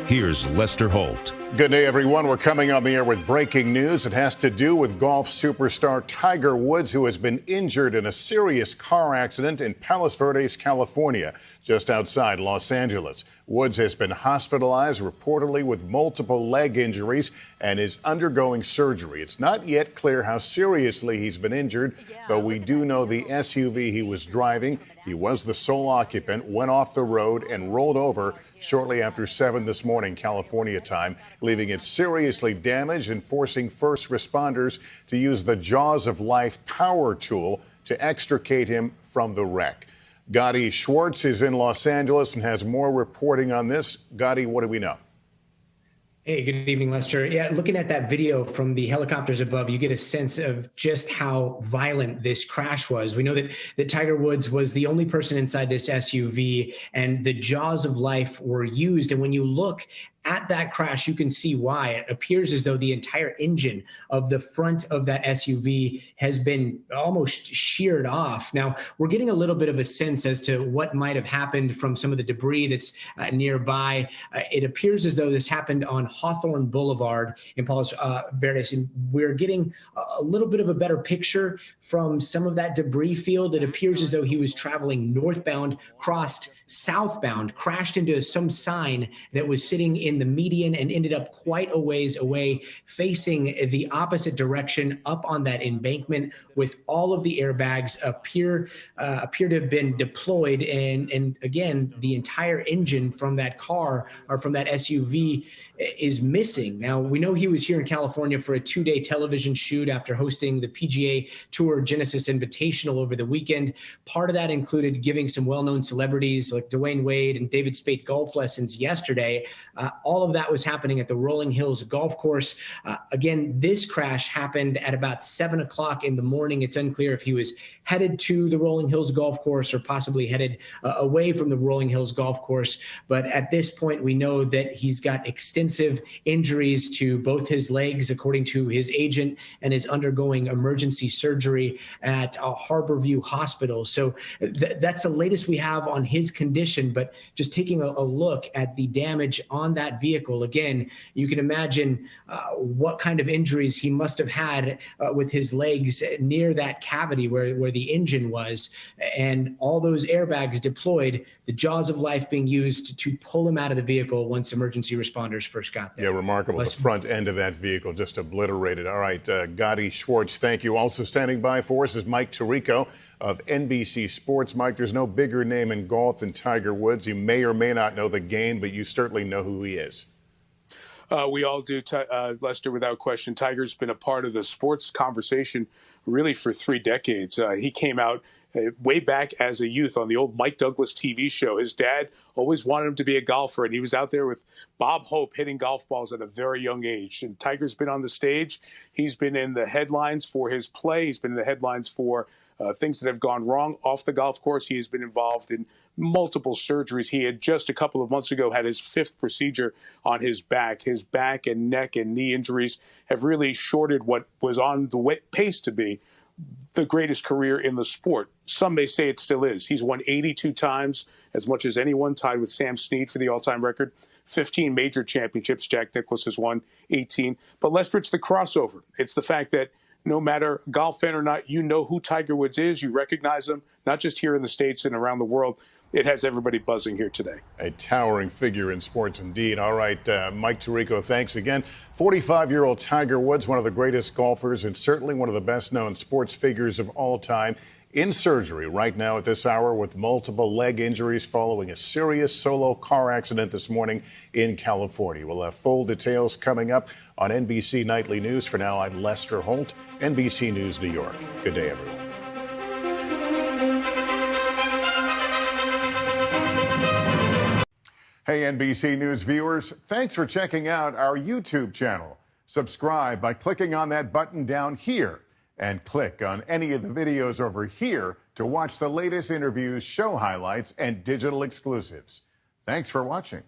Here's Lester Holt. Good day, everyone. We're coming on the air with breaking news. It has to do with golf superstar Tiger Woods, who has been injured in a serious car accident in Palos Verdes, California, just outside Los Angeles. Woods has been hospitalized, reportedly with multiple leg injuries, and is undergoing surgery. It's not yet clear how seriously he's been injured, but we do know the SUV he was driving, he was the sole occupant, went off the road and rolled over shortly after 7 this morning, California time, leaving it seriously damaged and forcing first responders to use the Jaws of Life power tool to extricate him from the wreck. Gotti Schwartz is in Los Angeles and has more reporting on this. Gotti, what do we know? Hey, good evening, Lester. Yeah, looking at that video from the helicopters above, you get a sense of just how violent this crash was. We know that Tiger Woods was the only person inside this SUV, and the Jaws of Life were used. And when you look at that crash, you can see why. It appears as though the entire engine of the front of that SUV has been almost sheared off. Now, we're getting a little bit of a sense as to what might have happened from some of the debris that's nearby. It appears as though this happened on Hawthorne Boulevard in Palos Verdes, and we're getting a little bit of a better picture from some of that debris field. It appears as though he was traveling northbound, crossed southbound, crashed into some sign that was sitting in the median and ended up quite a ways away, facing the opposite direction up on that embankment, with all of the airbags appear to have been deployed. And again, the entire engine from that car or from that SUV is missing. Now, we know he was here in California for a 2-day television shoot after hosting the PGA Tour Genesis Invitational over the weekend. Part of that included giving some well-known celebrities like Dwayne Wade and David Spade golf lessons yesterday. All of that was happening at the Rolling Hills golf course. Again, this crash happened at about 7 o'clock in the morning. It's unclear if he was headed to the Rolling Hills golf course or possibly headed away from the Rolling Hills golf course. But at this point, we know that he's got extensive injuries to both his legs, according to his agent, and is undergoing emergency surgery at Harborview Hospital. So that's the latest we have on his condition. But just taking a look at the damage on that vehicle, again, you can imagine what kind of injuries he must have had with his legs near that cavity where the engine was, and all those airbags deployed, the Jaws of Life being used to pull him out of the vehicle once emergency responders first got there. Yeah, remarkable. The front end of that vehicle just obliterated. All right, Gotti Schwartz, thank you. Also standing by for us is Mike Tirico of NBC Sports. Mike, there's no bigger name in golf than Tiger Woods. You may or may not know the game, but you certainly know who he is. We all do, Lester, without question. Tiger's been a part of the sports conversation really for 3 decades. He came out way back as a youth on the old Mike Douglas TV show. His dad always wanted him to be a golfer, and he was out there with Bob Hope hitting golf balls at a very young age. And Tiger's been on the stage. He's been in the headlines for his play. He's been in the headlines for things that have gone wrong off the golf course. He has been involved in multiple surgeries. He had just a couple of months ago had his 5th procedure on his back. His back and neck and knee injuries have really shorted what was on the pace to be the greatest career in the sport. Some may say it still is. He's won 82 times, as much as anyone, tied with Sam Snead for the all-time record. 15 major championships. Jack Nicklaus has won 18. But Lester, it's the crossover. It's the fact that no matter golf fan or not, you know who Tiger Woods is. You recognize him, not just here in the States and around the world. It has everybody buzzing here today. A towering figure in sports indeed. All right, Mike Tirico, thanks again. 45-year-old Tiger Woods, one of the greatest golfers and certainly one of the best-known sports figures of all time, in surgery right now at this hour with multiple leg injuries following a serious solo car accident this morning in California. We'll have full details coming up on NBC Nightly News. For now, I'm Lester Holt, NBC News, New York. Good day, everyone. Hey, NBC News viewers, thanks for checking out our YouTube channel. Subscribe by clicking on that button down here and click on any of the videos over here to watch the latest interviews, show highlights, and digital exclusives. Thanks for watching.